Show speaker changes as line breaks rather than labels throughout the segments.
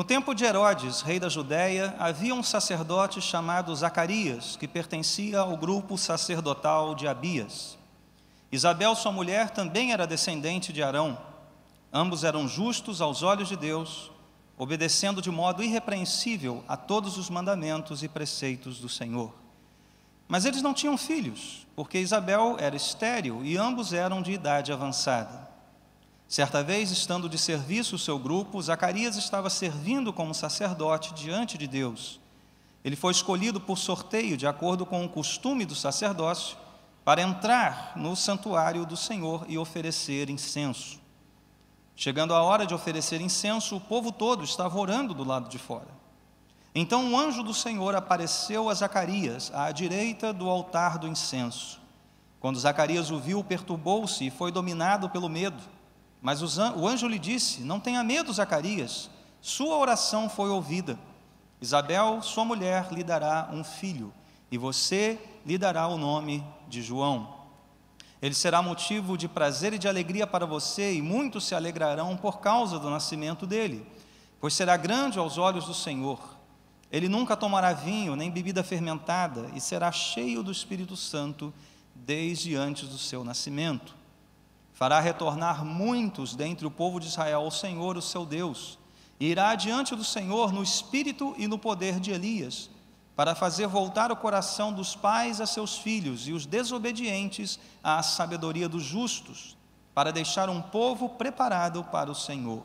No tempo de Herodes, rei da Judéia, havia um sacerdote chamado Zacarias, que pertencia ao grupo sacerdotal de Abias. Isabel, sua mulher, também era descendente de Arão. Ambos eram justos aos olhos de Deus, obedecendo de modo irrepreensível a todos os mandamentos e preceitos do Senhor. Mas eles não tinham filhos, porque Isabel era estéril e ambos eram de idade avançada. Certa vez, estando de serviço o seu grupo, Zacarias estava servindo como sacerdote diante de Deus. Ele foi escolhido por sorteio, de acordo com o costume do sacerdócio, para entrar no santuário do Senhor e oferecer incenso. Chegando a hora de oferecer incenso, o povo todo estava orando do lado de fora. Então um anjo do Senhor apareceu a Zacarias, à direita do altar do incenso. Quando Zacarias o viu, perturbou-se e foi dominado pelo medo. Mas o anjo lhe disse: não tenha medo, Zacarias, sua oração foi ouvida. Isabel, sua mulher, lhe dará um filho, e você lhe dará o nome de João. Ele será motivo de prazer e de alegria para você, e muitos se alegrarão por causa do nascimento dele, pois será grande aos olhos do Senhor. Ele nunca tomará vinho, nem bebida fermentada, e será cheio do Espírito Santo desde antes do seu nascimento. Fará retornar muitos dentre o povo de Israel ao Senhor, o seu Deus, e irá diante do Senhor no espírito e no poder de Elias, para fazer voltar o coração dos pais a seus filhos e os desobedientes à sabedoria dos justos, para deixar um povo preparado para o Senhor.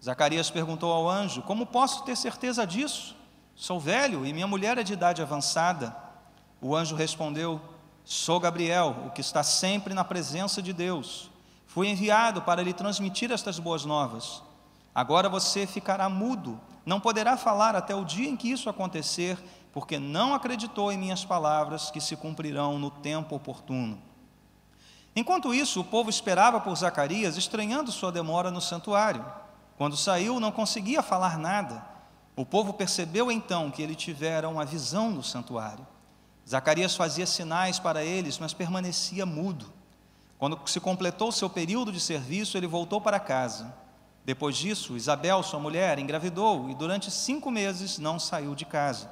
Zacarias perguntou ao anjo: como posso ter certeza disso? Sou velho e minha mulher é de idade avançada. O anjo respondeu: sou Gabriel, o que está sempre na presença de Deus. Fui enviado para lhe transmitir estas boas novas. Agora você ficará mudo, não poderá falar até o dia em que isso acontecer, porque não acreditou em minhas palavras, que se cumprirão no tempo oportuno. Enquanto isso, o povo esperava por Zacarias, estranhando sua demora no santuário. Quando saiu, não conseguia falar nada. O povo percebeu então que ele tivera uma visão no santuário. Zacarias fazia sinais para eles, mas permanecia mudo. Quando se completou seu período de serviço, ele voltou para casa. Depois disso, Isabel, sua mulher, engravidou e durante 5 meses não saiu de casa.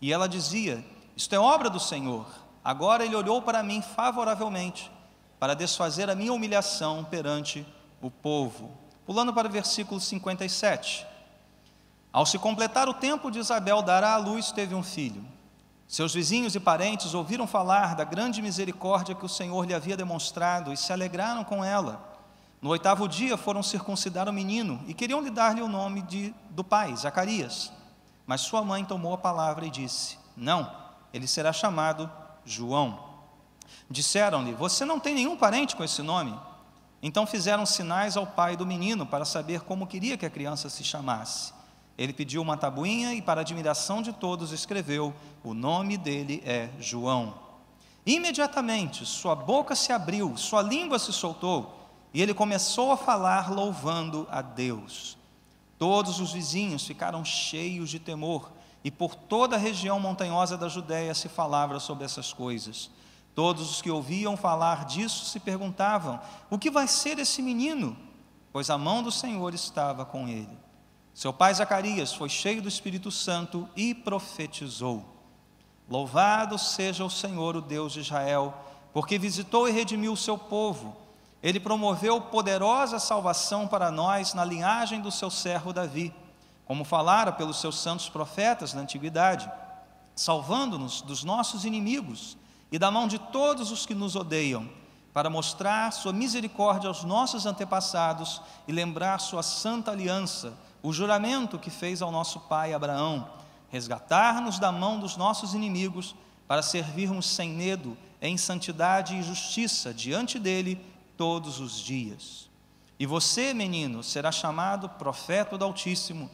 E ela dizia: isto é obra do Senhor. Agora ele olhou para mim favoravelmente, para desfazer a minha humilhação perante o povo. Pulando para o versículo 57. Ao se completar o tempo de Isabel dar à luz, teve um filho. Seus vizinhos e parentes ouviram falar da grande misericórdia que o Senhor lhe havia demonstrado e se alegraram com ela. No 8º dia foram circuncidar o menino e queriam lhe dar-lhe o nome do pai, Zacarias. Mas sua mãe tomou a palavra e disse: não, ele será chamado João. Disseram-lhe: você não tem nenhum parente com esse nome? Então fizeram sinais ao pai do menino para saber como queria que a criança se chamasse. Ele pediu uma tabuinha e, para admiração de todos, escreveu: o nome dele é João. Imediatamente sua boca se abriu, sua língua se soltou, e ele começou a falar louvando a Deus. Todos os vizinhos ficaram cheios de temor, e por toda a região montanhosa da Judéia se falava sobre essas coisas. Todos os que ouviam falar disso se perguntavam: o que vai ser esse menino? Pois a mão do Senhor estava com ele. Seu pai Zacarias foi cheio do Espírito Santo e profetizou: louvado seja o Senhor, o Deus de Israel, porque visitou e redimiu o seu povo. Ele promoveu poderosa salvação para nós na linhagem do seu servo Davi, como falara pelos seus santos profetas na antiguidade, salvando-nos dos nossos inimigos e da mão de todos os que nos odeiam, para mostrar sua misericórdia aos nossos antepassados e lembrar sua santa aliança, o juramento que fez ao nosso pai Abraão, resgatar-nos da mão dos nossos inimigos, para servirmos sem medo, em santidade e justiça diante dele todos os dias. E você, menino, será chamado profeta do Altíssimo,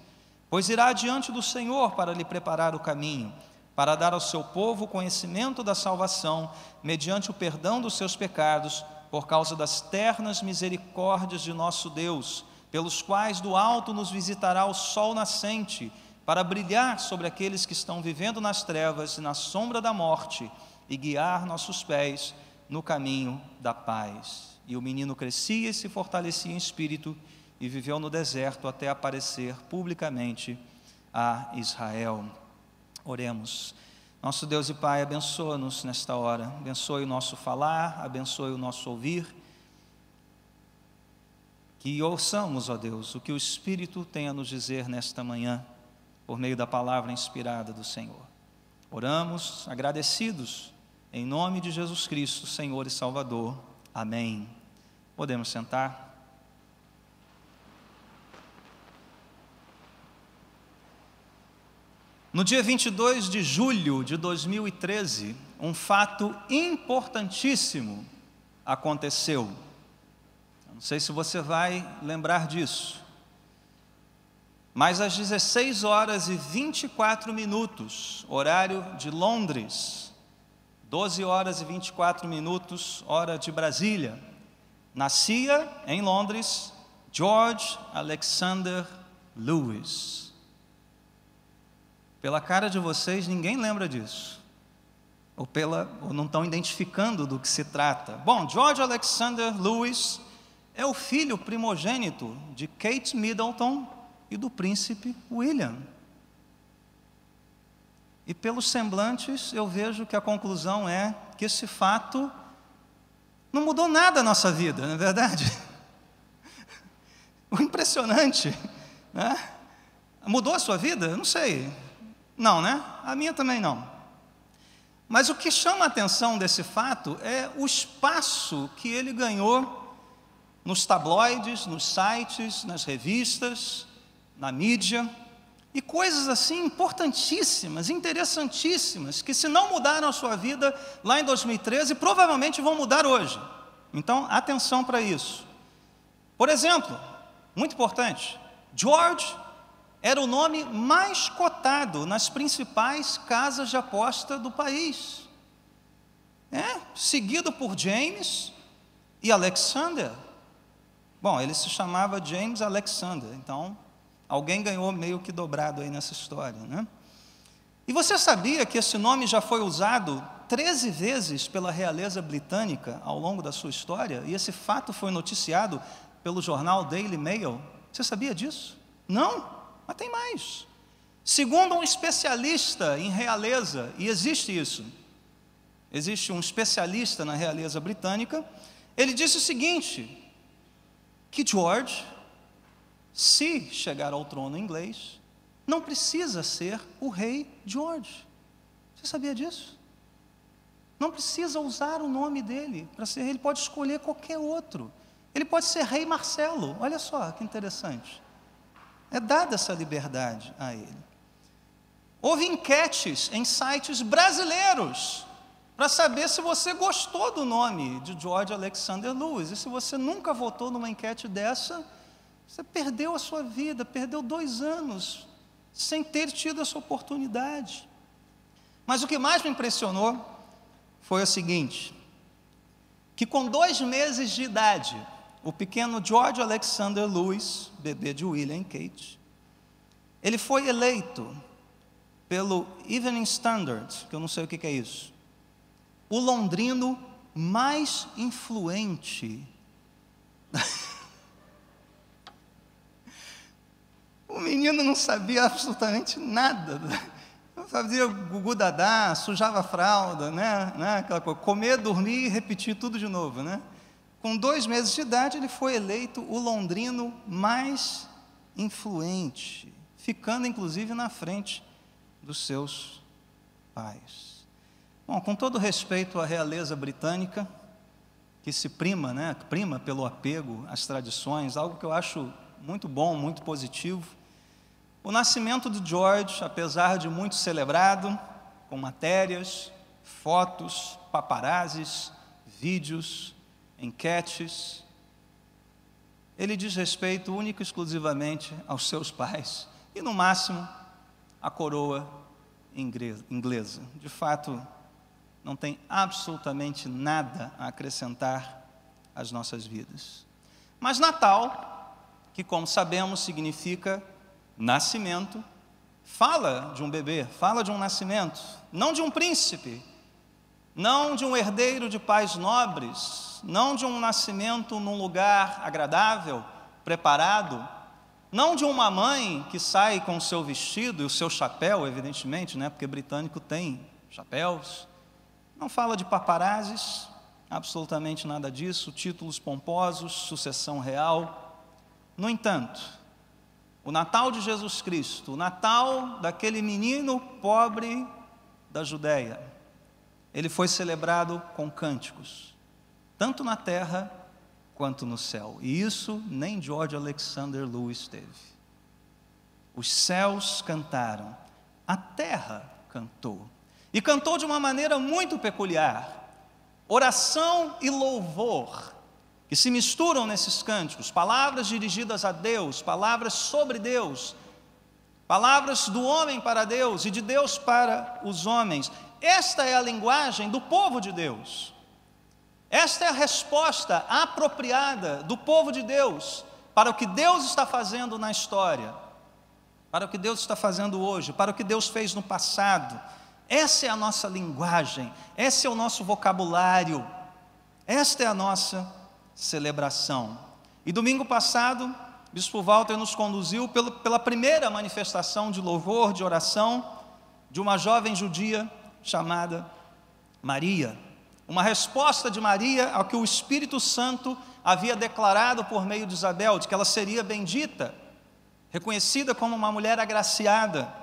pois irá diante do Senhor para lhe preparar o caminho, para dar ao seu povo o conhecimento da salvação, mediante o perdão dos seus pecados, por causa das ternas misericórdias de nosso Deus, pelos quais do alto nos visitará o sol nascente, para brilhar sobre aqueles que estão vivendo nas trevas e na sombra da morte, e guiar nossos pés no caminho da paz. E o menino crescia e se fortalecia em espírito, e viveu no deserto até aparecer publicamente a Israel. Oremos. Nosso Deus e Pai, abençoa-nos nesta hora, abençoe o nosso falar, abençoe o nosso ouvir, que ouçamos, ó Deus, o que o Espírito tem a nos dizer nesta manhã, por meio da palavra inspirada do Senhor. Oramos agradecidos, em nome de Jesus Cristo, Senhor e Salvador. Amém. Podemos sentar. No dia 22 de julho de 2013, um fato importantíssimo aconteceu. Não sei se você vai lembrar disso, mas às 16 horas e 24 minutos, horário de Londres, 12 horas e 24 minutos, hora de Brasília, nascia em Londres George Alexander Lewis. Pela cara de vocês, ninguém lembra disso. Ou não estão identificando do que se trata. Bom, George Alexander Lewis é o filho primogênito de Kate Middleton e do príncipe William. E pelos semblantes, eu vejo que a conclusão é que esse fato não mudou nada na nossa vida, não é verdade? O impressionante, né? Mudou a sua vida? Eu não sei. Não, né? A minha também não. Mas o que chama a atenção desse fato é o espaço que ele ganhou nos tabloides, nos sites, nas revistas, na mídia, e coisas assim importantíssimas, interessantíssimas, que se não mudaram a sua vida lá em 2013, provavelmente vão mudar hoje. Então, atenção para isso. Por exemplo, muito importante, George era o nome mais cotado nas principais casas de aposta do país. Seguido por James e Alexander. Bom, ele se chamava James Alexander, então alguém ganhou meio que dobrado aí nessa história, né? E você sabia que esse nome já foi usado 13 vezes pela realeza britânica ao longo da sua história? E esse fato foi noticiado pelo jornal Daily Mail. Você sabia disso? Não? Mas tem mais. Segundo um especialista em realeza, e existe isso, existe um especialista na realeza britânica, ele disse o seguinte, que George, se chegar ao trono inglês, não precisa ser o rei George. Você sabia disso? Não precisa usar o nome dele para ser rei, ele pode escolher qualquer outro. Ele pode ser rei Marcelo, olha só que interessante. É dada essa liberdade a ele. Houve enquetes em sites brasileiros para saber se você gostou do nome de George Alexander Lewis. E se você nunca votou numa enquete dessa, você perdeu a sua vida, perdeu 2 anos sem ter tido essa oportunidade. Mas o que mais me impressionou foi o seguinte, que com 2 meses de idade, o pequeno George Alexander Lewis, bebê de William e Kate, ele foi eleito pelo Evening Standard, que eu não sei o que é isso, o londrino mais influente. O menino não sabia absolutamente nada. Fazia gugu dadá, sujava a fralda, né? Aquela coisa, comer, dormir e repetir tudo de novo, né? Com 2 meses de idade, ele foi eleito o londrino mais influente, ficando inclusive na frente dos seus pais. Bom, com todo respeito à realeza britânica, que se prima, né? Prima pelo apego às tradições, algo que eu acho muito bom, muito positivo. O nascimento de George, apesar de muito celebrado, com matérias, fotos, paparazzis, vídeos, enquetes, ele diz respeito único e exclusivamente aos seus pais e, no máximo, à coroa inglesa. De fato, não tem absolutamente nada a acrescentar às nossas vidas. Mas Natal, que como sabemos significa nascimento, fala de um bebê, fala de um nascimento, não de um príncipe, não de um herdeiro de pais nobres, não de um nascimento num lugar agradável, preparado, não de uma mãe que sai com o seu vestido e o seu chapéu, evidentemente, né? Porque britânico tem chapéus. Não fala de paparazzis, absolutamente nada disso, títulos pomposos, sucessão real. No entanto, o Natal de Jesus Cristo, o Natal daquele menino pobre da Judéia, ele foi celebrado com cânticos, tanto na terra quanto no céu. E isso nem George Alexander Lewis teve. Os céus cantaram, a terra cantou. E cantou de uma maneira muito peculiar. Oração e louvor, que se misturam nesses cânticos. Palavras dirigidas a Deus, palavras sobre Deus. Palavras do homem para Deus e de Deus para os homens. Esta é a linguagem do povo de Deus. Esta é a resposta apropriada do povo de Deus para o que Deus está fazendo na história, para o que Deus está fazendo hoje, para o que Deus fez no passado. Essa é a nossa linguagem, esse é o nosso vocabulário, esta é a nossa celebração. E domingo passado, Bispo Walter nos conduziu pela primeira manifestação de louvor, de oração, de uma jovem judia chamada Maria. Uma resposta de Maria ao que o Espírito Santo havia declarado por meio de Isabel, de que ela seria bendita, reconhecida como uma mulher agraciada.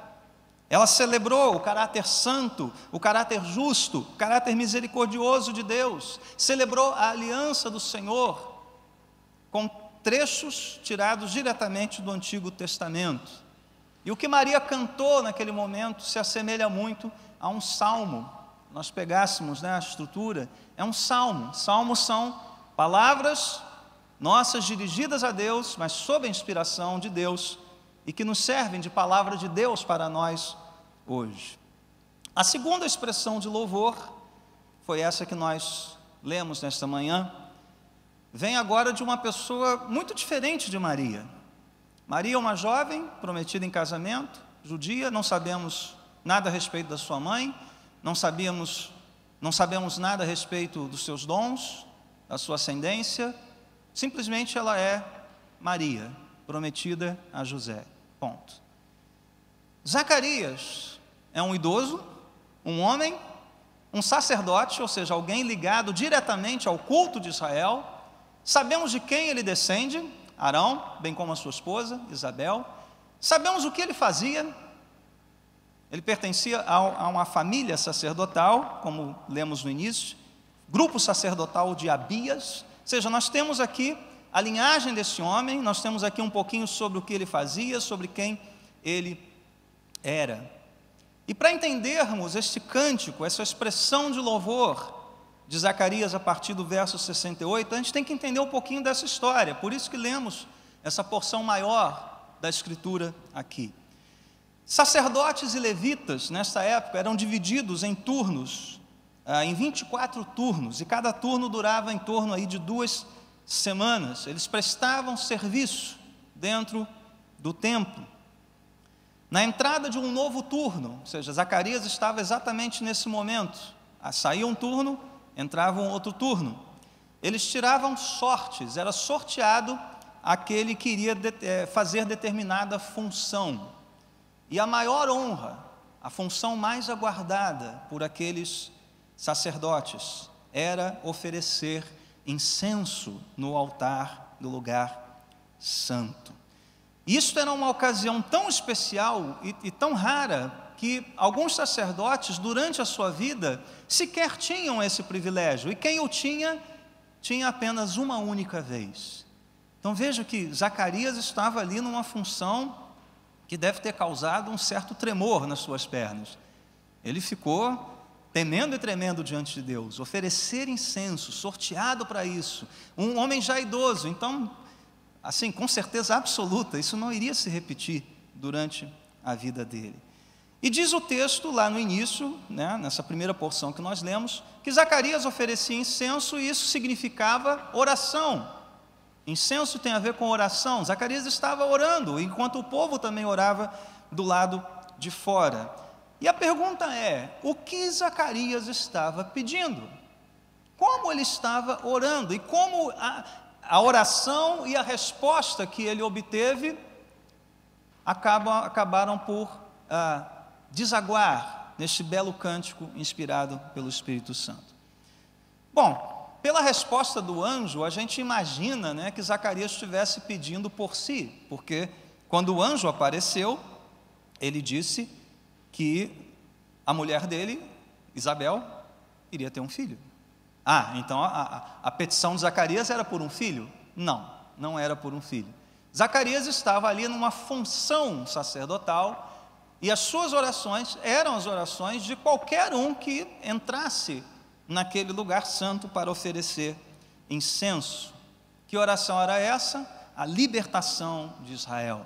Ela celebrou o caráter santo, o caráter justo, o caráter misericordioso de Deus. Celebrou a aliança do Senhor com trechos tirados diretamente do Antigo Testamento. E o que Maria cantou naquele momento se assemelha muito a um salmo. Nós pegássemos, né, a estrutura, é um salmo. Salmos são palavras nossas dirigidas a Deus, mas sob a inspiração de Deus, e que nos servem de palavra de Deus para nós hoje. A segunda expressão de louvor foi essa que nós lemos nesta manhã. Vem agora de uma pessoa muito diferente de Maria. Maria é uma jovem prometida em casamento, judia, não sabemos nada a respeito da sua mãe, não sabemos nada a respeito dos seus dons, da sua ascendência, simplesmente ela é Maria, prometida a José. Ponto. Zacarias é um idoso, um homem, um sacerdote, ou seja, alguém ligado diretamente ao culto de Israel. Sabemos de quem ele descende, Arão, bem como a sua esposa, Isabel. Sabemos o que ele fazia. Ele pertencia a uma família sacerdotal, como lemos no início, grupo sacerdotal de Abias. Ou seja, nós temos aqui a linhagem desse homem, nós temos aqui um pouquinho sobre o que ele fazia, sobre quem ele era. E para entendermos este cântico, essa expressão de louvor de Zacarias a partir do verso 68, a gente tem que entender um pouquinho dessa história. Por isso que lemos essa porção maior da Escritura aqui. Sacerdotes e levitas, nessa época, eram divididos em turnos, em 24 turnos, e cada turno durava em torno aí de 2 semanas. Eles prestavam serviço dentro do templo. Na entrada de um novo turno, ou seja, Zacarias estava exatamente nesse momento. Saía um turno, entrava um outro turno. Eles tiravam sortes, era sorteado aquele que iria fazer determinada função. E a maior honra, a função mais aguardada por aqueles sacerdotes, era oferecer incenso no altar do lugar santo. Isso era uma ocasião tão especial e tão rara que alguns sacerdotes, durante a sua vida, sequer tinham esse privilégio. E quem o tinha, tinha apenas uma única vez. Então veja que Zacarias estava ali numa função que deve ter causado um certo tremor nas suas pernas. Ele ficou temendo e tremendo diante de Deus, oferecer incenso, sorteado para isso, um homem já idoso. Então, assim, com certeza absoluta, isso não iria se repetir durante a vida dele. E diz o texto lá no início, né, nessa primeira porção que nós lemos, que Zacarias oferecia incenso e isso significava oração. Incenso tem a ver com oração. Zacarias estava orando, enquanto o povo também orava do lado de fora. E a pergunta é, o que Zacarias estava pedindo? Como ele estava orando? E como a oração e a resposta que ele obteve acabaram por desaguar neste belo cântico inspirado pelo Espírito Santo. Bom, pela resposta do anjo, a gente imagina, né, que Zacarias estivesse pedindo por si, porque quando o anjo apareceu, ele disse que a mulher dele, Isabel, iria ter um filho. Então a petição de Zacarias era por um filho? Não, não era por um filho. Zacarias estava ali numa função sacerdotal e as suas orações eram as orações de qualquer um que entrasse naquele lugar santo para oferecer incenso. Que oração era essa? A libertação de Israel.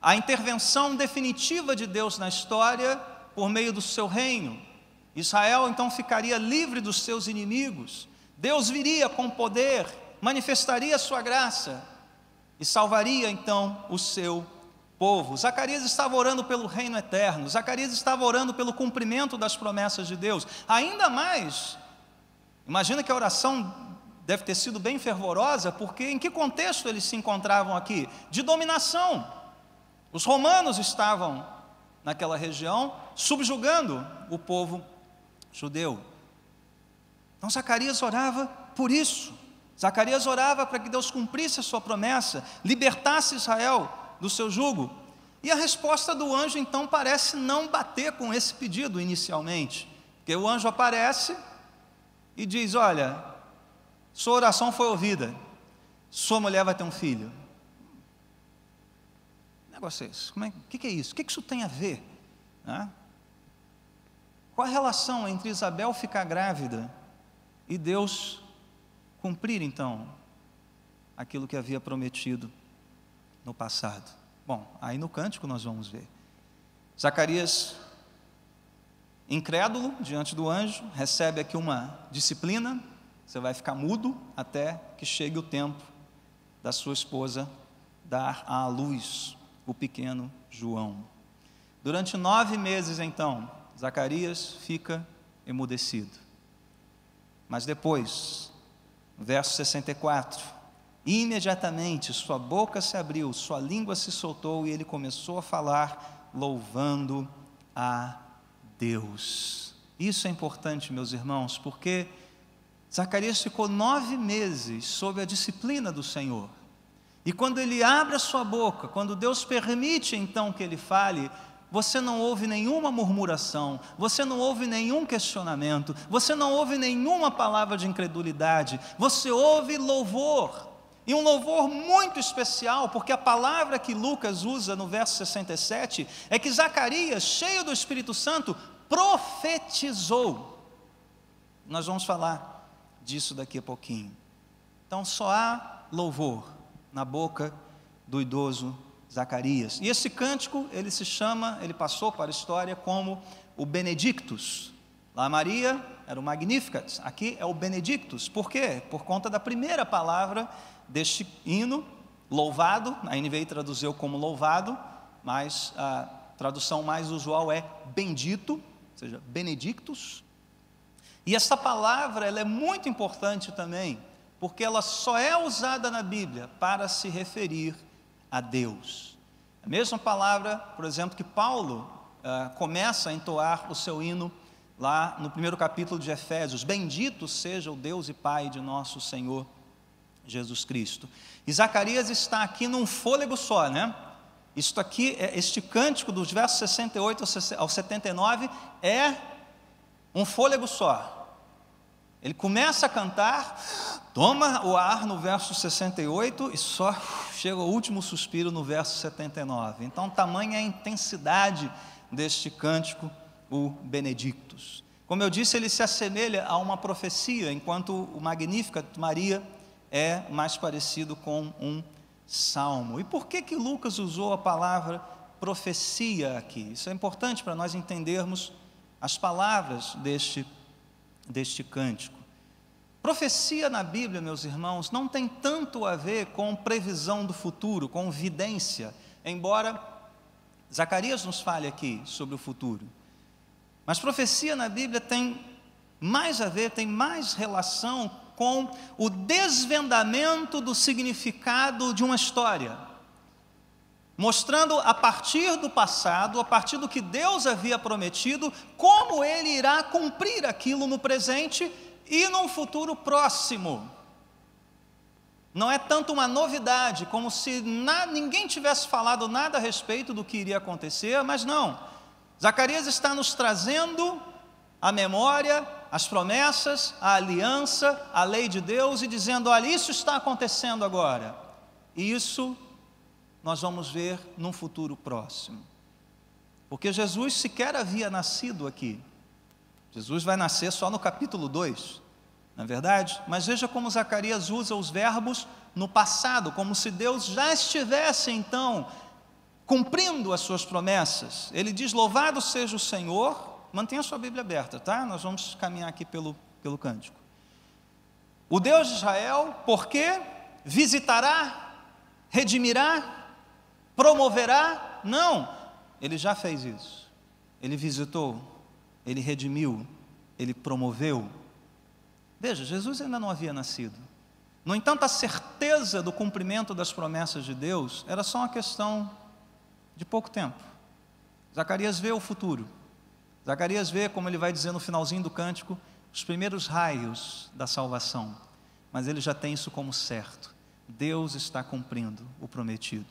A intervenção definitiva de Deus na história por meio do seu reino. Israel então ficaria livre dos seus inimigos. Deus viria com poder, manifestaria a sua graça e salvaria então o seu povo. Zacarias estava orando pelo reino eterno. Zacarias estava orando pelo cumprimento das promessas de Deus. Ainda mais, imagina que a oração deve ter sido bem fervorosa, porque em que contexto eles se encontravam aqui? De dominação. Os romanos estavam naquela região subjugando o povo judeu. Então Zacarias orava por isso. Zacarias orava para que Deus cumprisse a sua promessa, libertasse Israel do seu jugo. E a resposta do anjo então parece não bater com esse pedido inicialmente, porque o anjo aparece e diz: olha, sua oração foi ouvida, sua mulher vai ter um filho. Que negócio é esse? O que é isso? O que isso tem a ver? Qual a relação entre Isabel ficar grávida e Deus cumprir então aquilo que havia prometido no passado? Bom, aí no cântico nós vamos ver. Zacarias, incrédulo diante do anjo, recebe aqui uma disciplina: você vai ficar mudo até que chegue o tempo da sua esposa dar à luz o pequeno João. Durante 9 meses então, Zacarias fica emudecido. Mas depois, verso 64, imediatamente sua boca se abriu, sua língua se soltou e ele começou a falar, louvando a Deus. Isso é importante, meus irmãos, porque Zacarias ficou 9 meses sob a disciplina do Senhor. E quando ele abre a sua boca, quando Deus permite então que ele fale, você não ouve nenhuma murmuração, você não ouve nenhum questionamento, você não ouve nenhuma palavra de incredulidade, você ouve louvor. E um louvor muito especial, porque a palavra que Lucas usa no verso 67 é que Zacarias, cheio do Espírito Santo, profetizou. Nós vamos falar disso daqui a pouquinho. Então só há louvor na boca do idoso Zacarias. E esse cântico, ele passou para a história como o Benedictus. Lá Maria era o Magnificat, aqui é o Benedictus. Por quê? Por conta da primeira palavra deste hino, louvado. A NVI traduziu como louvado, mas a tradução mais usual é bendito, ou seja, Benedictus. E essa palavra ela é muito importante também, porque ela só é usada na Bíblia para se referir a Deus. A mesma palavra, por exemplo, que Paulo começa a entoar o seu hino lá no primeiro capítulo de Efésios: bendito seja o Deus e Pai de nosso Senhor Jesus Cristo. E Zacarias está aqui num fôlego só, né? Este cântico dos versos 68 ao 79 é um fôlego só. Ele começa a cantar, toma o ar no verso 68 e só chega o último suspiro no verso 79. Então, tamanha a intensidade deste cântico, o Benedictus. Como eu disse, ele se assemelha a uma profecia, enquanto o Magnificat, Maria, é mais parecido com um salmo. E por que Lucas usou a palavra profecia aqui? Isso é importante para nós entendermos as palavras deste cântico. Profecia na Bíblia, meus irmãos, não tem tanto a ver com previsão do futuro, com vidência, embora Zacarias nos fale aqui sobre o futuro. Mas profecia na Bíblia tem mais a ver, tem mais relação com o desvendamento do significado de uma história, mostrando a partir do passado, a partir do que Deus havia prometido, como Ele irá cumprir aquilo no presente e num futuro próximo. Não é tanto uma novidade, como se ninguém tivesse falado nada a respeito do que iria acontecer, mas não. Zacarias está nos trazendo a memória, as promessas, a aliança, a lei de Deus e dizendo: olha, isso está acontecendo agora. E isso nós vamos ver num futuro próximo. Porque Jesus sequer havia nascido aqui. Jesus vai nascer só no capítulo 2. Não é verdade? Mas veja como Zacarias usa os verbos no passado, como se Deus já estivesse então cumprindo as suas promessas. Ele diz: louvado seja o Senhor. Mantenha a sua Bíblia aberta, tá? Nós vamos caminhar aqui pelo cântico. O Deus de Israel, porque visitará, redimirá, promoverá? Não, Ele já fez isso. Ele visitou, Ele redimiu, Ele promoveu. Veja, Jesus ainda não havia nascido. No entanto, a certeza do cumprimento das promessas de Deus era só uma questão de pouco tempo. Zacarias vê o futuro. Zacarias vê, como ele vai dizer no finalzinho do cântico, os primeiros raios da salvação. Mas ele já tem isso como certo. Deus está cumprindo o prometido.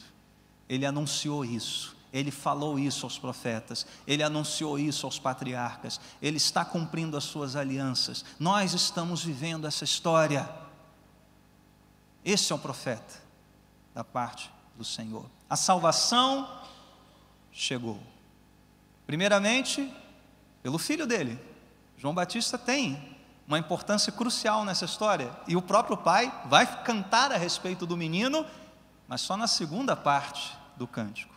Ele anunciou isso. Ele falou isso aos profetas, Ele anunciou isso aos patriarcas, Ele está cumprindo as suas alianças. Nós estamos vivendo essa história. Esse é o profeta da parte do Senhor. A salvação chegou. Primeiramente, pelo filho dele. João Batista tem uma importância crucial nessa história. E o próprio pai vai cantar a respeito do menino, mas só na segunda parte do cântico.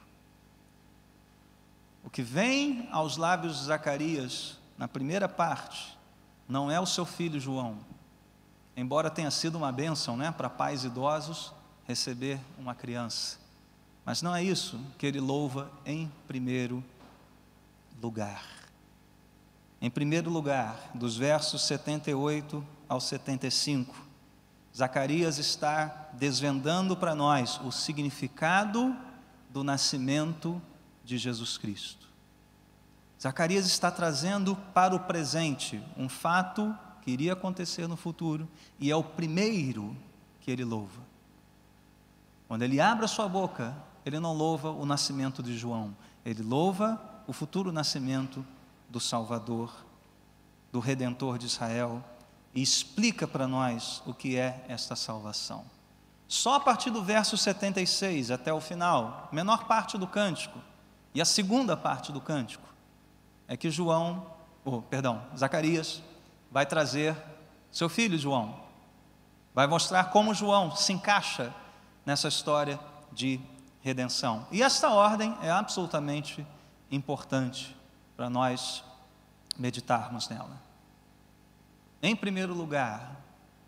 O que vem aos lábios de Zacarias, na primeira parte, não é o seu filho João, embora tenha sido uma bênção, né, para pais idosos receber uma criança, mas não é isso que ele louva em primeiro lugar. Em primeiro lugar, dos versos 78 ao 75, Zacarias está desvendando para nós o significado do nascimento de Jesus Cristo. Zacarias está trazendo para o presente um fato que iria acontecer no futuro, e é o primeiro que ele louva. Quando ele abre a sua boca, ele não louva o nascimento de João, ele louva o futuro nascimento do Salvador, do Redentor de Israel, e explica para nós o que é esta salvação. Só a partir do verso 76 até o final, menor parte do cântico, e a segunda parte do cântico, é que Zacarias vai trazer seu filho João, vai mostrar como João se encaixa nessa história de redenção. E esta ordem é absolutamente importante para nós meditarmos nela. Em primeiro lugar,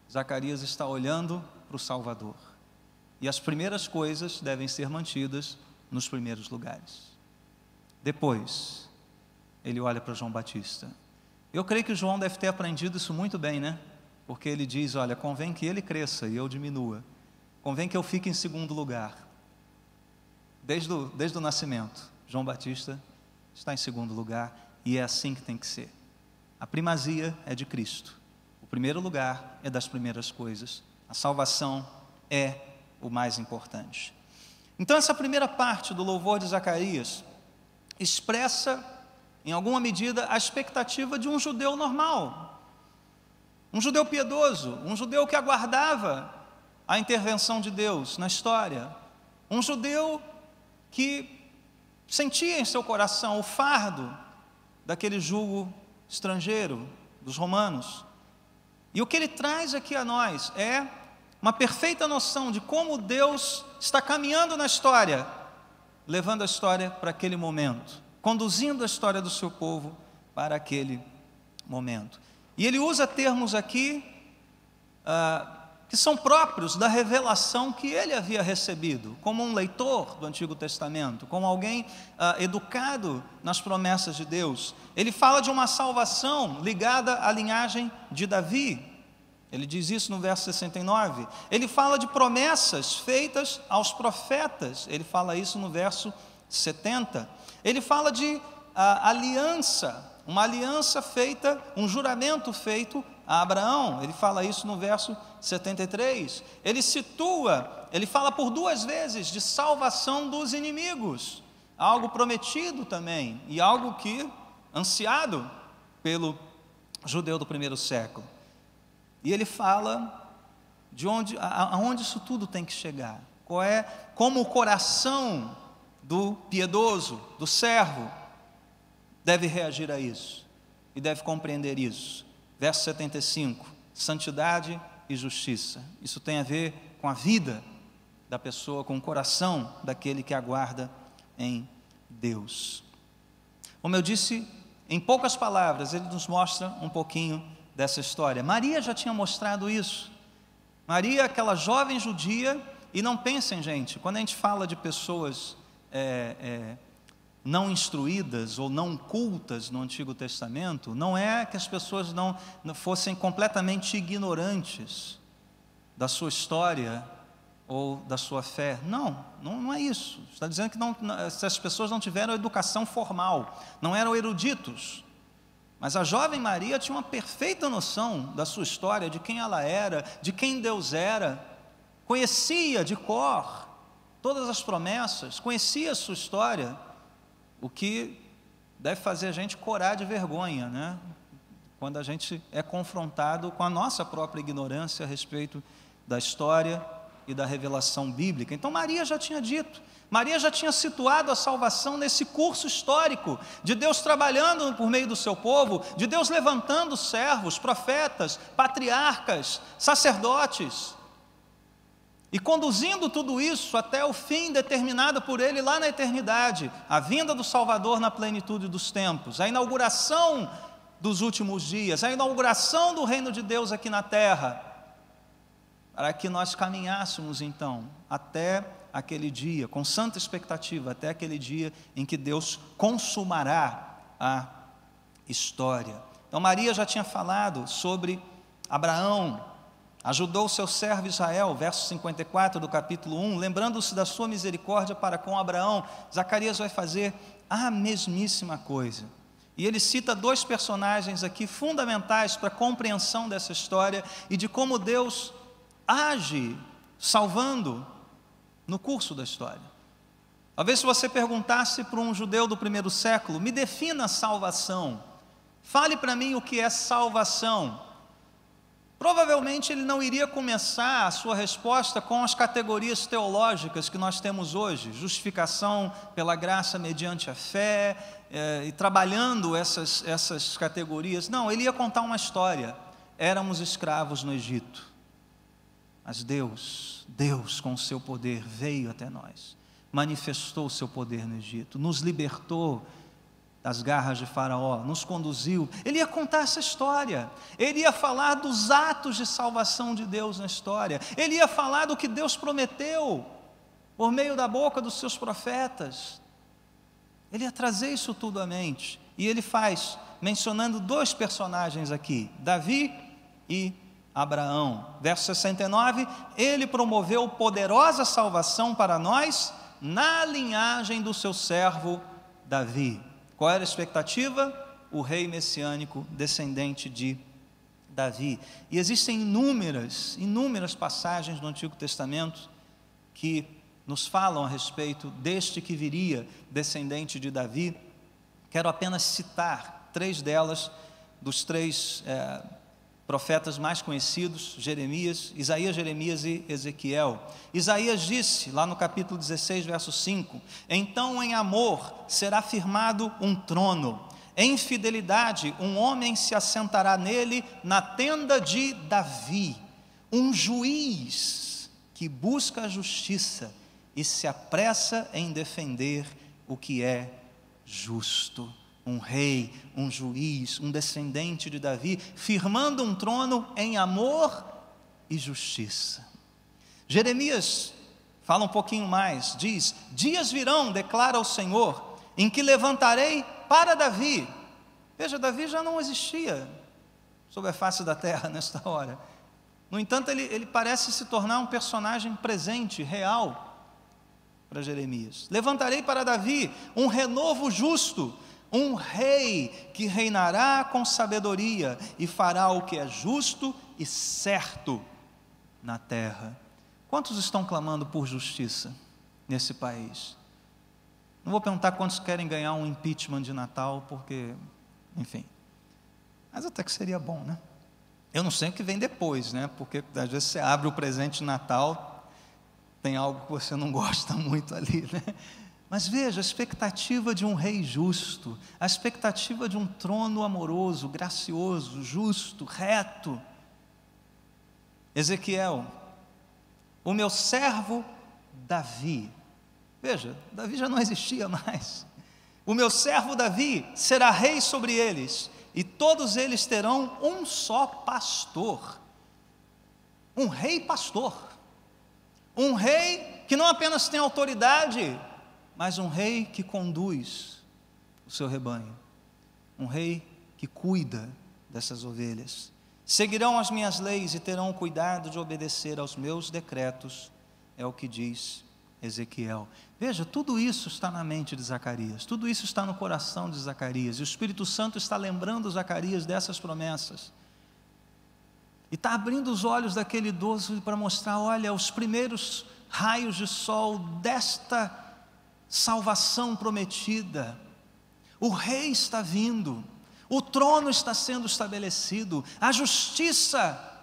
Zacarias está olhando para o Salvador, e as primeiras coisas devem ser mantidas nos primeiros lugares. Depois, ele olha para João Batista. Eu creio que João deve ter aprendido isso muito bem, né? Porque ele diz: olha, convém que ele cresça e eu diminua. Convém que eu fique em segundo lugar. Desde o nascimento, João Batista está em segundo lugar, e é assim que tem que ser. A primazia é de Cristo. O primeiro lugar é das primeiras coisas. A salvação é o mais importante. Então, essa primeira parte do louvor de Zacarias expressa, em alguma medida, a expectativa de um judeu normal, um judeu piedoso, um judeu que aguardava a intervenção de Deus na história, um judeu que sentia em seu coração o fardo daquele jugo estrangeiro dos romanos. E o que ele traz aqui a nós é uma perfeita noção de como Deus está caminhando na história, levando a história para aquele momento, conduzindo a história do seu povo para aquele momento. E ele usa termos aqui que são próprios da revelação que ele havia recebido, como um leitor do Antigo Testamento, como alguém educado nas promessas de Deus. Ele fala de uma salvação ligada à linhagem de Davi. Ele diz isso no verso 69. Ele fala de promessas feitas aos profetas. Ele fala isso no verso 70. Ele fala de aliança, uma aliança feita, um juramento feito a Abraão. Ele fala isso no verso 73. Ele fala por 2 vezes de salvação dos inimigos. Algo prometido também, e algo que ansiado pelo judeu do primeiro século. E ele fala de aonde isso tudo tem que chegar. Como o coração do piedoso, do servo, deve reagir a isso e deve compreender isso. Verso 75, santidade e justiça. Isso tem a ver com a vida da pessoa, com o coração daquele que aguarda em Deus. Como eu disse, em poucas palavras, ele nos mostra um pouquinho dessa história. Maria já tinha mostrado isso. Maria, aquela jovem judia, e não pensem, gente, quando a gente fala de pessoas não instruídas ou não cultas no Antigo Testamento, não é que as pessoas não fossem completamente ignorantes da sua história ou da sua fé. Não é isso. Está dizendo que essas pessoas não tiveram educação formal, não eram eruditos. Mas a jovem Maria tinha uma perfeita noção da sua história, de quem ela era, de quem Deus era, conhecia de cor todas as promessas, conhecia a sua história, o que deve fazer a gente corar de vergonha, né? Quando a gente é confrontado com a nossa própria ignorância a respeito da história e da revelação bíblica. Então Maria já tinha dito, Maria já tinha situado a salvação nesse curso histórico, de Deus trabalhando por meio do seu povo, de Deus levantando servos, profetas, patriarcas, sacerdotes, e conduzindo tudo isso até o fim determinado por Ele lá na eternidade, a vinda do Salvador na plenitude dos tempos, a inauguração dos últimos dias, a inauguração do reino de Deus aqui na terra, para que nós caminhássemos então até aquele dia, com santa expectativa, até aquele dia em que Deus consumará a história. Então Maria já tinha falado sobre Abraão, ajudou o seu servo Israel, verso 54 do capítulo 1, lembrando-se da sua misericórdia para com Abraão. Zacarias vai fazer a mesmíssima coisa. E ele cita 2 personagens aqui fundamentais para a compreensão dessa história e de como Deus age salvando no curso da história. Talvez se você perguntasse para um judeu do primeiro século, me defina salvação, fale para mim o que é salvação, provavelmente ele não iria começar a sua resposta com as categorias teológicas que nós temos hoje, justificação pela graça mediante a fé, e trabalhando essas categorias. Não, ele ia contar uma história. Éramos escravos no Egito, mas Deus com o seu poder veio até nós, manifestou o seu poder no Egito, nos libertou das garras de Faraó, nos conduziu. Ele ia contar essa história, ele ia falar dos atos de salvação de Deus na história, ele ia falar do que Deus prometeu por meio da boca dos seus profetas. Ele ia trazer isso tudo à mente, e ele faz, mencionando 2 personagens aqui, Davi e Abraão. Verso 69, ele promoveu poderosa salvação para nós na linhagem do seu servo Davi. Qual era a expectativa? O rei messiânico descendente de Davi. E existem inúmeras passagens no Antigo Testamento que nos falam a respeito deste que viria, descendente de Davi. Quero apenas citar 3 delas, dos 3 profetas mais conhecidos, Isaías, Jeremias e Ezequiel. Isaías disse, lá no capítulo 16, verso 5, então em amor será firmado um trono, em fidelidade um homem se assentará nele na tenda de Davi, um juiz que busca a justiça e se apressa em defender o que é justo. Um rei, um juiz, um descendente de Davi, firmando um trono em amor e justiça. Jeremias fala um pouquinho mais, diz, dias virão, declara o Senhor, em que levantarei para Davi. Veja, Davi já não existia sobre a face da terra nesta hora. No entanto, ele parece se tornar um personagem presente, real, para Jeremias. Levantarei para Davi um renovo justo, um rei que reinará com sabedoria e fará o que é justo e certo na terra. Quantos estão clamando por justiça nesse país? Não vou perguntar quantos querem ganhar um impeachment de Natal, porque, enfim, mas até que seria bom, né? Eu não sei o que vem depois, né? Porque às vezes você abre o presente de Natal, tem algo que você não gosta muito ali, né? Mas veja, a expectativa de um rei justo, a expectativa de um trono amoroso, gracioso, justo, reto. Ezequiel, o meu servo Davi, veja, Davi já não existia mais. O meu servo Davi será rei sobre eles, e todos eles terão um só pastor. Um rei pastor. Um rei que não apenas tem autoridade, mas um rei que conduz o seu rebanho. Um rei que cuida dessas ovelhas. Seguirão as minhas leis e terão o cuidado de obedecer aos meus decretos, é o que diz Ezequiel. Veja, tudo isso está na mente de Zacarias, tudo isso está no coração de Zacarias, e o Espírito Santo está lembrando Zacarias dessas promessas, e está abrindo os olhos daquele idoso para mostrar, olha, os primeiros raios de sol desta salvação prometida. O rei está vindo, o trono está sendo estabelecido, a justiça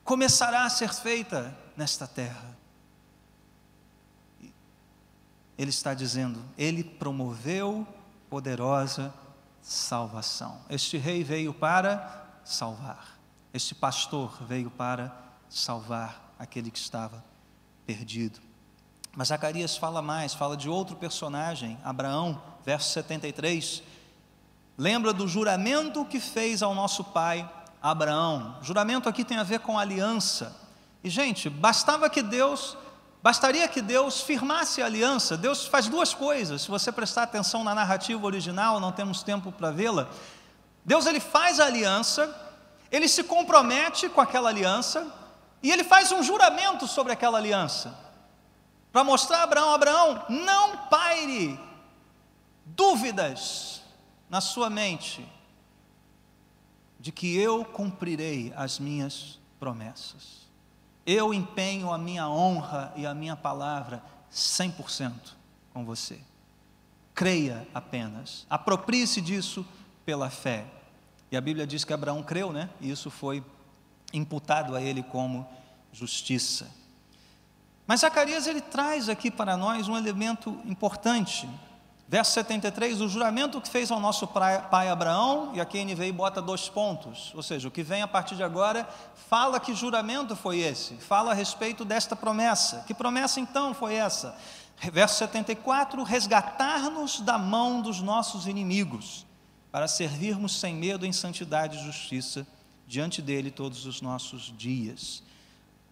começará a ser feita nesta terra. Ele está dizendo, ele promoveu poderosa salvação. Este rei veio para salvar, este pastor veio para salvar aquele que estava perdido. Mas Zacarias fala mais, fala de outro personagem, Abraão, verso 73, lembra do juramento que fez ao nosso pai Abraão. Juramento aqui tem a ver com aliança, e gente, bastaria que Deus firmasse a aliança. Deus faz duas coisas, se você prestar atenção na narrativa original, não temos tempo para vê-la. Deus, ele faz a aliança, ele se compromete com aquela aliança, e ele faz um juramento sobre aquela aliança, para mostrar a Abraão, não paire dúvidas na sua mente, de que eu cumprirei as minhas promessas. Eu empenho a minha honra e a minha palavra 100% com você. Creia apenas, aproprie-se disso pela fé. E a Bíblia diz que Abraão creu, né? E isso foi imputado a ele como justiça. Mas Zacarias, ele traz aqui para nós um elemento importante. Verso 73, o juramento que fez ao nosso pai Abraão, e aqui a NVI bota 2 pontos, ou seja, o que vem a partir de agora, fala que juramento foi esse, fala a respeito desta promessa. Que promessa então foi essa? Verso 74, resgatar-nos da mão dos nossos inimigos, para servirmos sem medo em santidade e justiça, diante dele todos os nossos dias.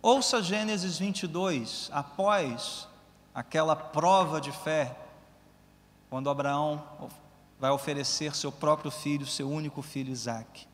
Ouça Gênesis 22, após aquela prova de fé, quando Abraão vai oferecer seu próprio filho, seu único filho Isaque.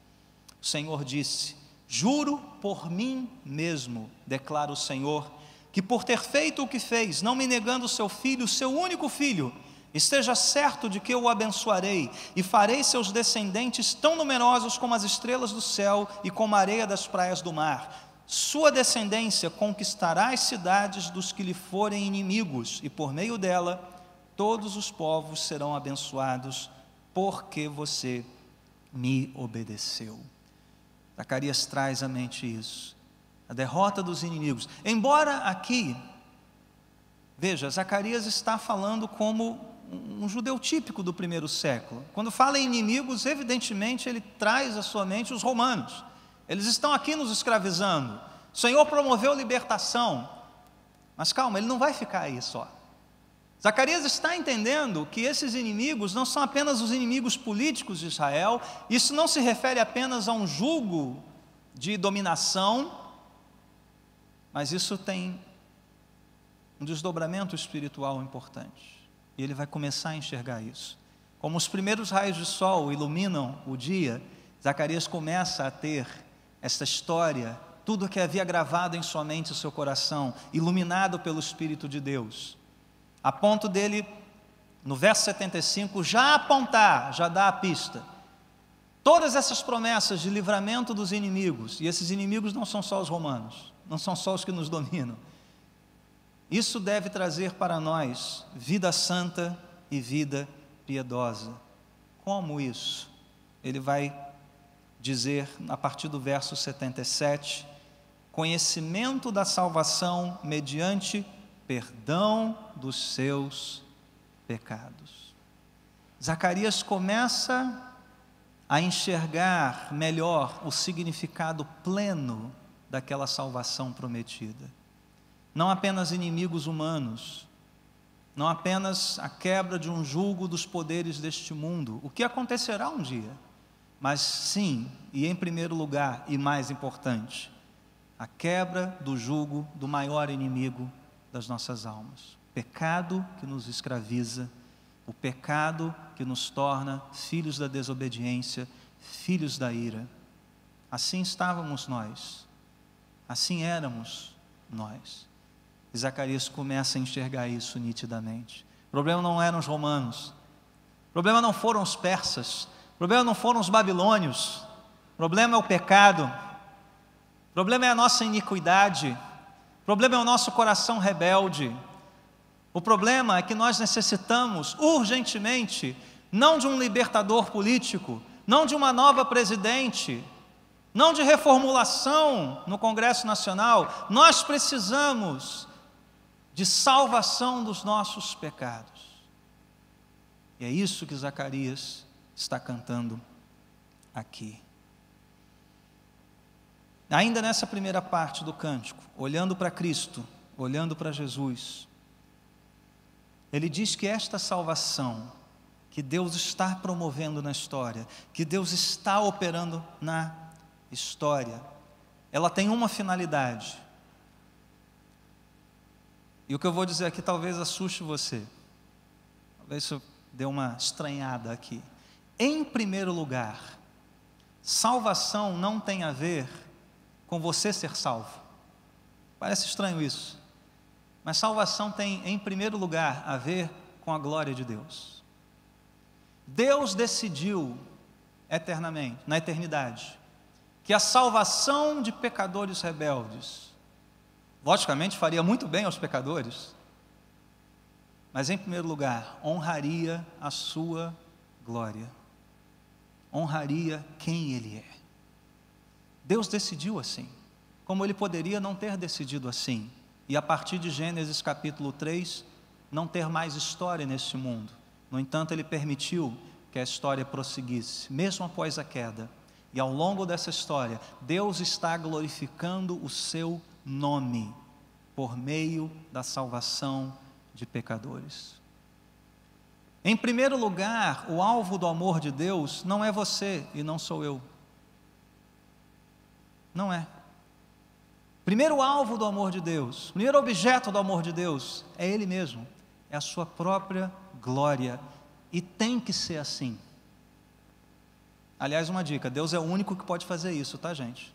O Senhor disse, juro por mim mesmo, declara o Senhor, que por ter feito o que fez, não me negando o seu filho, seu único filho, esteja certo de que eu o abençoarei, e farei seus descendentes tão numerosos como as estrelas do céu, e como a areia das praias do mar. Sua descendência conquistará as cidades dos que lhe forem inimigos, e por meio dela, todos os povos serão abençoados, porque você me obedeceu. Zacarias traz à mente isso, a derrota dos inimigos. Embora aqui, veja, Zacarias está falando como um judeu típico do primeiro século. Quando fala em inimigos, evidentemente ele traz à sua mente os romanos. Eles estão aqui nos escravizando. O Senhor promoveu libertação, mas calma, ele não vai ficar aí só. Zacarias está entendendo que esses inimigos não são apenas os inimigos políticos de Israel, isso não se refere apenas a um jugo de dominação, mas isso tem um desdobramento espiritual importante, e ele vai começar a enxergar isso. Como os primeiros raios de sol iluminam o dia, Zacarias começa a ter essa história tudo que havia gravado em sua mente e seu coração, iluminado pelo Espírito de Deus, a ponto dele, no verso 75, já apontar, já dar a pista. Todas essas promessas de livramento dos inimigos, e esses inimigos não são só os romanos, não são só os que nos dominam. Isso deve trazer para nós vida santa e vida piedosa. Como isso? Ele vai dizer, a partir do verso 77, conhecimento da salvação mediante perdão dos seus pecados. Zacarias começa a enxergar melhor o significado pleno daquela salvação prometida. Não apenas inimigos humanos, não apenas a quebra de um jugo dos poderes deste mundo, o que acontecerá um dia, mas sim, e em primeiro lugar, e mais importante, a quebra do jugo do maior inimigo das nossas almas, o pecado que nos escraviza, o pecado que nos torna filhos da desobediência, filhos da ira. Assim estávamos nós, assim éramos nós. E Zacarias começa a enxergar isso nitidamente. O problema não eram os romanos, o problema não foram os persas, o problema não foram os babilônios, o problema é o pecado, o problema é a nossa iniquidade, o problema é o nosso coração rebelde. O problema é que nós necessitamos urgentemente, não de um libertador político, não de uma nova presidente, não de reformulação no Congresso Nacional, nós precisamos de salvação dos nossos pecados. E é isso que Zacarias está cantando aqui. Ainda nessa primeira parte do cântico, olhando para Cristo, olhando para Jesus, ele diz que esta salvação que Deus está promovendo na história, que Deus está operando na história, ela tem uma finalidade. E o que eu vou dizer aqui talvez assuste você, talvez isso dê uma estranhada aqui. Em primeiro lugar, salvação não tem a ver com você ser salvo. Parece estranho isso. Mas salvação tem, em primeiro lugar, a ver com a glória de Deus. Deus decidiu eternamente, na eternidade, que a salvação de pecadores rebeldes, logicamente faria muito bem aos pecadores, mas em primeiro lugar, honraria a sua glória, honraria quem Ele é. Deus decidiu assim, como Ele poderia não ter decidido assim, e a partir de Gênesis capítulo 3, não ter mais história neste mundo. No entanto, Ele permitiu que a história prosseguisse, mesmo após a queda. E ao longo dessa história, Deus está glorificando o seu nome, por meio da salvação de pecadores. Em primeiro lugar, o alvo do amor de Deus não é você e não sou eu. Não é. Primeiro alvo do amor de Deus, primeiro objeto do amor de Deus é Ele mesmo, é a sua própria glória, e tem que ser assim. Aliás, uma dica, Deus é o único que pode fazer isso, tá, gente?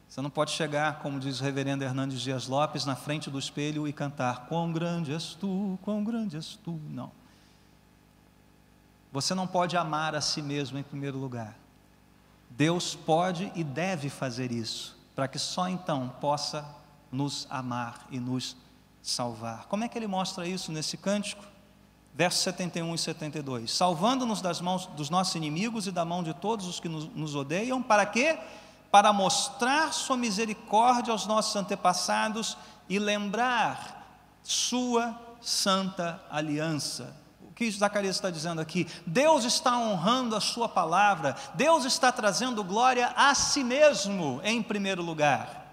Você não pode chegar, como diz o reverendo Hernandes Dias Lopes, na frente do espelho e cantar, quão grande és tu, não. Você não pode amar a si mesmo em primeiro lugar. Deus pode e deve fazer isso, para que só então possa nos amar e nos salvar. Como é que Ele mostra isso nesse cântico? Versos 71 e 72. Salvando-nos das mãos dos nossos inimigos e da mão de todos os que nos odeiam, para quê? Para mostrar sua misericórdia aos nossos antepassados e lembrar sua santa aliança. O que Zacarias está dizendo aqui? Deus está honrando a sua palavra, Deus está trazendo glória a si mesmo em primeiro lugar.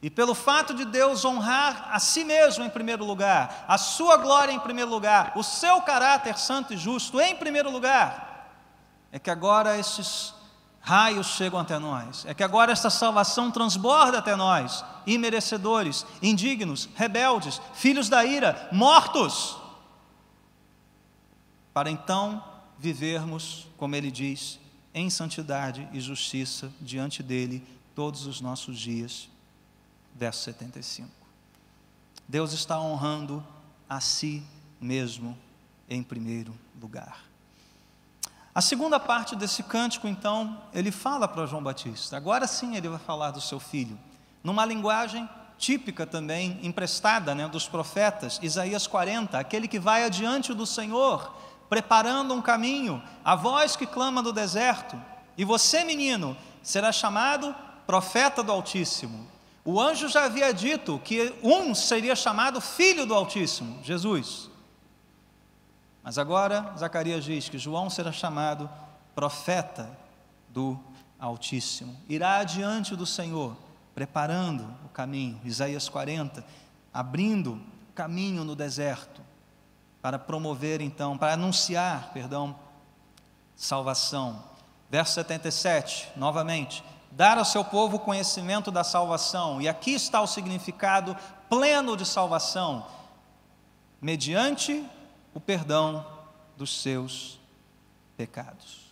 E pelo fato de Deus honrar a si mesmo em primeiro lugar, a sua glória em primeiro lugar, o seu caráter santo e justo em primeiro lugar, é que agora esses raios chegam até nós, é que agora esta salvação transborda até nós, imerecedores, indignos, rebeldes, filhos da ira, mortos, para então vivermos, como Ele diz, em santidade e justiça diante dEle todos os nossos dias. Verso 75. Deus está honrando a si mesmo em primeiro lugar. A segunda parte desse cântico, então, ele fala para João Batista. Agora sim ele vai falar do seu filho, numa linguagem típica também, emprestada, dos profetas. Isaías 40, aquele que vai adiante do Senhor, preparando um caminho, a voz que clama do deserto. E você, menino, será chamado profeta do Altíssimo. O anjo já havia dito que um seria chamado filho do Altíssimo, Jesus. Mas agora Zacarias diz que João será chamado profeta do Altíssimo. Irá adiante do Senhor, preparando o caminho. Isaías 40, abrindo caminho no deserto, para promover então, para anunciar, salvação. Verso 77, novamente, dar ao seu povo o conhecimento da salvação. E aqui está o significado pleno de salvação, mediante o perdão dos seus pecados.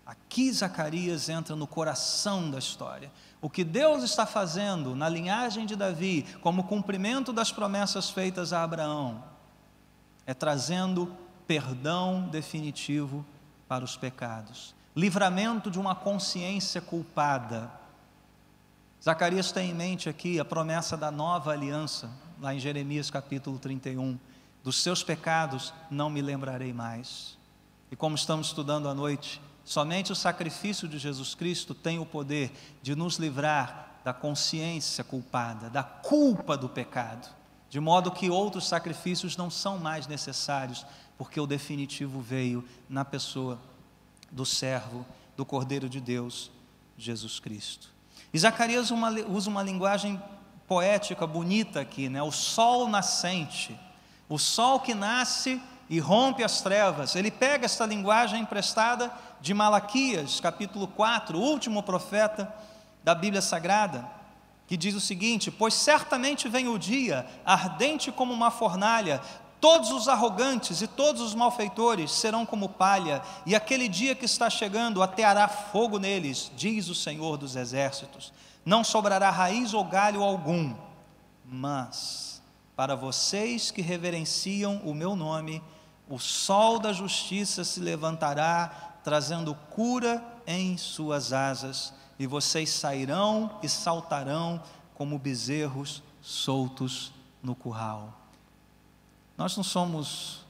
Aqui Zacarias entra no coração da história. O que Deus está fazendo na linhagem de Davi, como cumprimento das promessas feitas a Abraão, é trazendo perdão definitivo para os pecados, livramento de uma consciência culpada. Zacarias tem em mente aqui a promessa da nova aliança, lá em Jeremias capítulo 31, dos seus pecados não me lembrarei mais. E como estamos estudando à noite, somente o sacrifício de Jesus Cristo tem o poder de nos livrar da consciência culpada, da culpa do pecado, de modo que outros sacrifícios não são mais necessários, porque o definitivo veio na pessoa do servo, do Cordeiro de Deus, Jesus Cristo. E Zacarias usa uma linguagem poética, bonita aqui, o sol nascente, o sol que nasce e rompe as trevas. Ele pega esta linguagem emprestada de Malaquias, capítulo 4, o último profeta da Bíblia Sagrada, que diz o seguinte: pois certamente vem o dia, ardente como uma fornalha, todos os arrogantes e todos os malfeitores serão como palha, e aquele dia que está chegando ateará fogo neles, diz o Senhor dos Exércitos. Não sobrará raiz ou galho algum, mas para vocês que reverenciam o meu nome, o sol da justiça se levantará, trazendo cura em suas asas, e vocês sairão e saltarão como bezerros soltos no curral. Nós não somos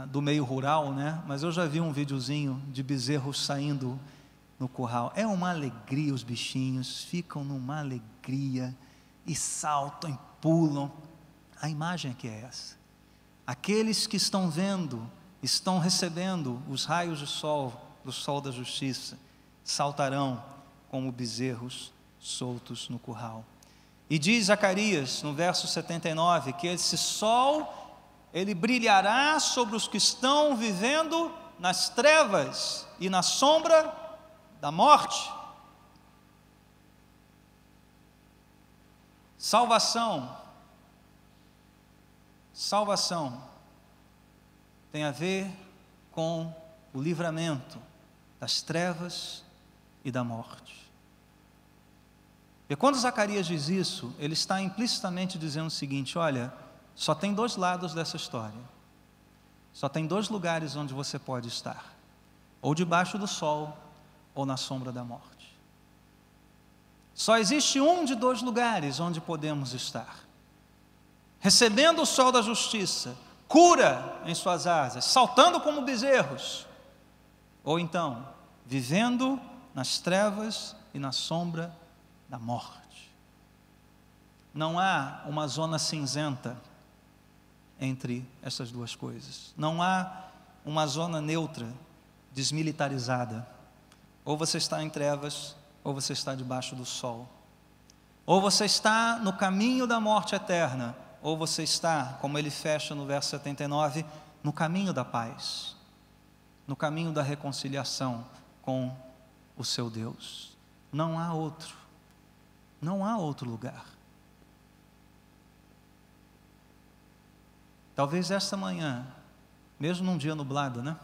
do meio rural, mas eu já vi um videozinho de bezerros saindo no curral. É uma alegria, os bichinhos ficam numa alegria e saltam e pulam. A imagem aqui é essa. Aqueles que estão vendo, estão recebendo os raios de sol, do sol da justiça, saltarão como bezerros soltos no curral. E diz Zacarias, no verso 79, que esse sol, ele brilhará sobre os que estão vivendo nas trevas e na sombra da morte. Salvação tem a ver com o livramento das trevas e da morte. E quando Zacarias diz isso, ele está implicitamente dizendo o seguinte: olha, só tem dois lados dessa história, só tem dois lugares onde você pode estar, ou debaixo do sol, ou na sombra da morte. Só existe um de dois lugares onde podemos estar: recebendo o sol da justiça, cura em suas asas, saltando como bezerros, ou então, vivendo nas trevas e na sombra da morte. Não há uma zona cinzenta entre essas duas coisas. Não há uma zona neutra, desmilitarizada. Ou você está em trevas, ou você está debaixo do sol. Ou você está no caminho da morte eterna, ou você está, como ele fecha no verso 79, no caminho da paz, no caminho da reconciliação com o seu Deus. Não há outro lugar. Talvez esta manhã, mesmo num dia nublado,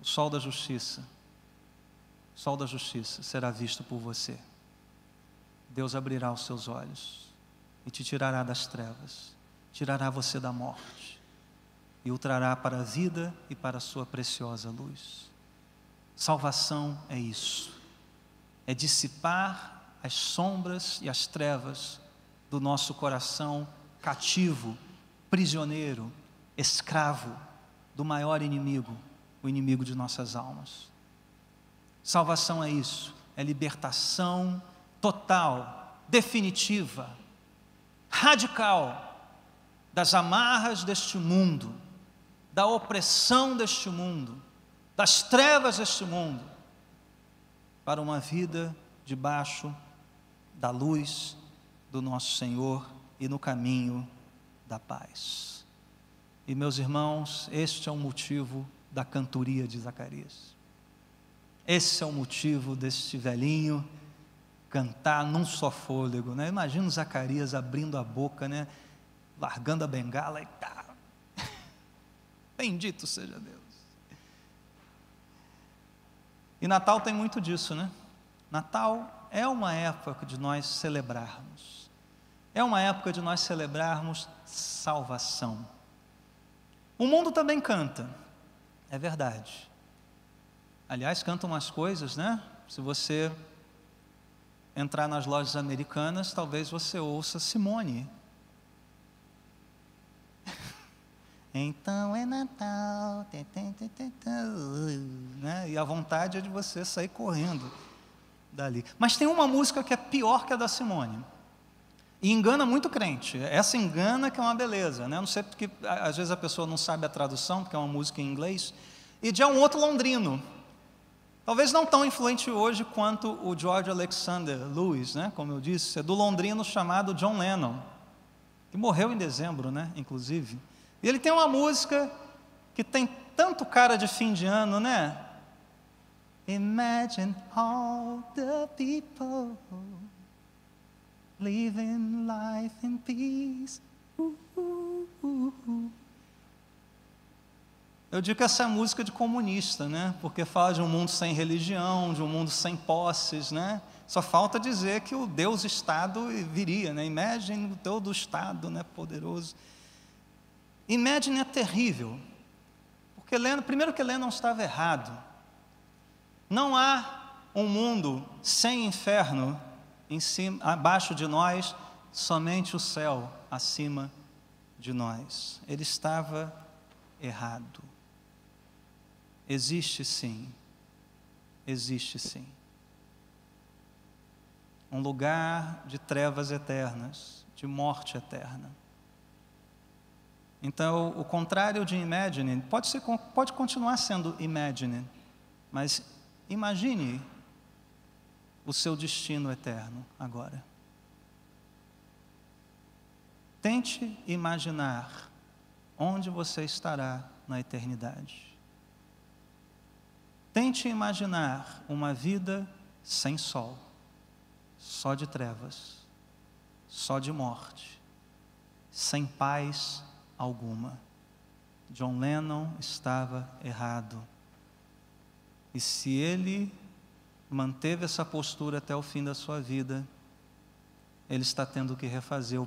o sol da justiça será visto por você. Deus abrirá os seus olhos e te tirará das trevas, tirará você da morte e o trará para a vida e para a sua preciosa luz. Salvação é isso, é dissipar as sombras e as trevas do nosso coração cativo, prisioneiro, escravo do maior inimigo, o inimigo de nossas almas. Salvação é isso, é libertação total, definitiva, radical das amarras deste mundo, da opressão deste mundo, das trevas deste mundo, para uma vida debaixo da luz do nosso Senhor e no caminho da paz. E meus irmãos, este é o motivo da cantoria de Zacarias. Esse é o motivo deste velhinho cantar num só fôlego, né? Imagina o Zacarias abrindo a boca, né? Largando a bengala e tá. Bendito seja Deus. E Natal tem muito disso, né? Natal é uma época de nós celebrarmos. É uma época de nós celebrarmos salvação. O mundo também canta, é verdade. Aliás, canta umas coisas, né? Se você entrar nas lojas americanas, talvez você ouça Simone. Então é Natal, né? E a vontade é de você sair correndo dali. Mas tem uma música que é pior que a da Simone. E engana muito crente. Essa engana que é uma beleza, né? Não sei porque às vezes a pessoa não sabe a tradução, porque é uma música em inglês. E de um outro londrino. Talvez não tão influente hoje quanto o George Alexander Lewis, né? Como eu disse, é do londrino chamado John Lennon, que morreu em dezembro, né? Inclusive. E ele tem uma música que tem tanto cara de fim de ano, né? Imagine all the people living life in peace. Eu digo que essa é música de comunista, né? Porque fala de um mundo sem religião, de um mundo sem posses, né? Só falta dizer que o Deus-Estado viria, né? Imagine todo o Estado, né? Poderoso. Imagine é terrível, porque primeiro que Lennon estava errado. Não há um mundo sem inferno em cima, abaixo de nós, somente o céu acima de nós. Ele estava errado. Existe sim, um lugar de trevas eternas, de morte eterna. Então, o contrário de imagine, pode continuar sendo imagine, mas imagine o seu destino eterno agora. Tente imaginar onde você estará na eternidade. Tente imaginar uma vida sem sol, só de trevas, só de morte, sem paz alguma. John Lennon estava errado. E se ele manteve essa postura até o fim da sua vida, ele está tendo que refazer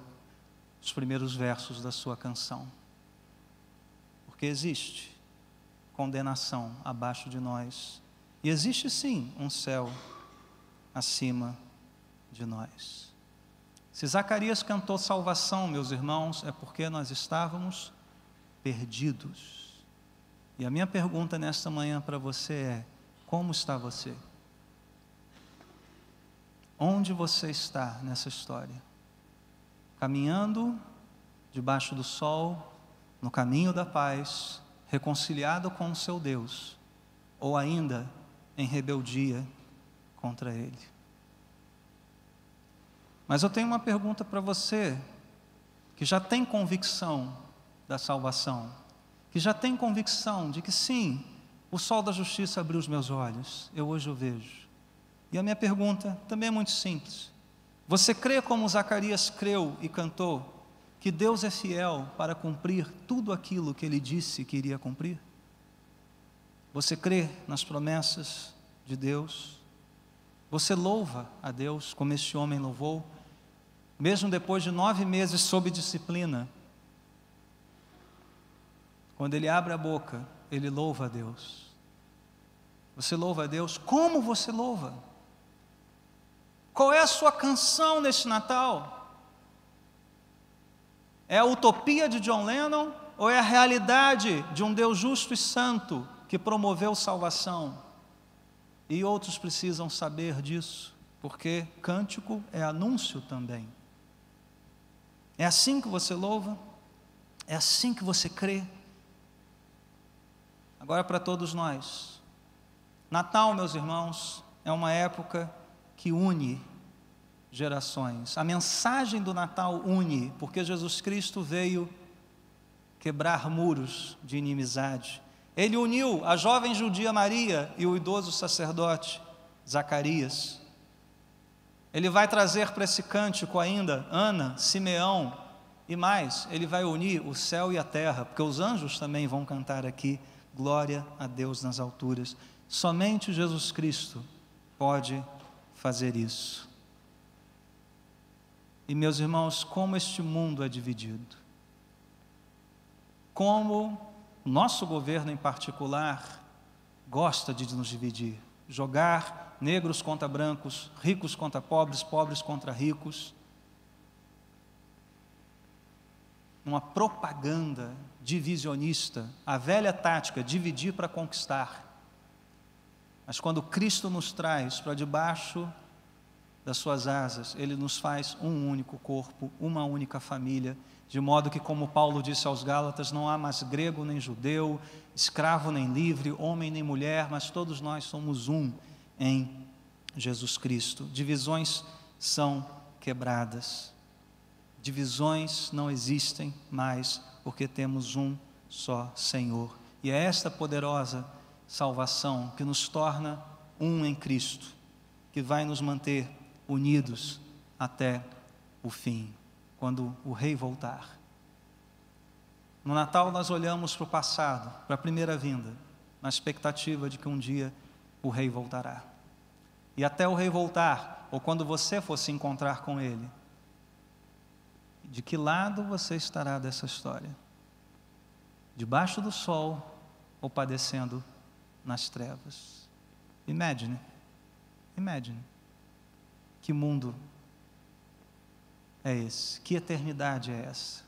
os primeiros versos da sua canção. Porque existe condenação abaixo de nós. E existe sim um céu acima de nós. Se Zacarias cantou salvação, meus irmãos, é porque nós estávamos perdidos. E a minha pergunta nesta manhã para você é: como está você? Onde você está nessa história? Caminhando debaixo do sol, no caminho da paz, reconciliado com o seu Deus, ou ainda em rebeldia contra Ele? Mas eu tenho uma pergunta para você, que já tem convicção da salvação, que já tem convicção de que sim, o sol da justiça abriu os meus olhos, eu hoje o vejo. E a minha pergunta também é muito simples: você crê como Zacarias creu e cantou, que Deus é fiel para cumprir tudo aquilo que Ele disse que iria cumprir? Você crê nas promessas de Deus? Você louva a Deus como este homem louvou, mesmo depois de 9 meses sob disciplina? Quando ele abre a boca, ele louva a Deus. Você louva a Deus? Como você louva? Qual é a sua canção neste Natal? É a utopia de John Lennon ou é a realidade de um Deus justo e santo que promoveu salvação? E outros precisam saber disso, porque cântico é anúncio também. É assim que você louva? É assim que você crê? Agora, para todos nós, Natal, meus irmãos, é uma época que une gerações. A mensagem do Natal une, porque Jesus Cristo veio quebrar muros de inimizade. Ele uniu a jovem judia Maria e o idoso sacerdote Zacarias. Ele vai trazer para esse cântico ainda Ana, Simeão e mais. Ele vai unir o céu e a terra, porque os anjos também vão cantar aqui, glória a Deus nas alturas. Somente Jesus Cristo pode fazer isso. E meus irmãos, como este mundo é dividido. Como o nosso governo em particular gosta de nos dividir. Jogar negros contra brancos, ricos contra pobres, pobres contra ricos. Uma propaganda divisionista, a velha tática, dividir para conquistar. Mas quando Cristo nos traz para debaixo das suas asas, Ele nos faz um único corpo, uma única família, de modo que, como Paulo disse aos Gálatas, não há mais grego nem judeu, escravo nem livre, homem nem mulher, mas todos nós somos um em Jesus Cristo. Divisões são quebradas. Divisões não existem mais, porque temos um só Senhor. E é esta poderosa salvação que nos torna um em Cristo, que vai nos manter unidos até o fim, quando o Rei voltar. No Natal nós olhamos para o passado, para a primeira vinda, na expectativa de que um dia o Rei voltará. E até o Rei voltar, ou quando você for se encontrar com Ele, de que lado você estará dessa história? Debaixo do sol ou padecendo nas trevas? Imagine. Que mundo é esse? Que eternidade é essa?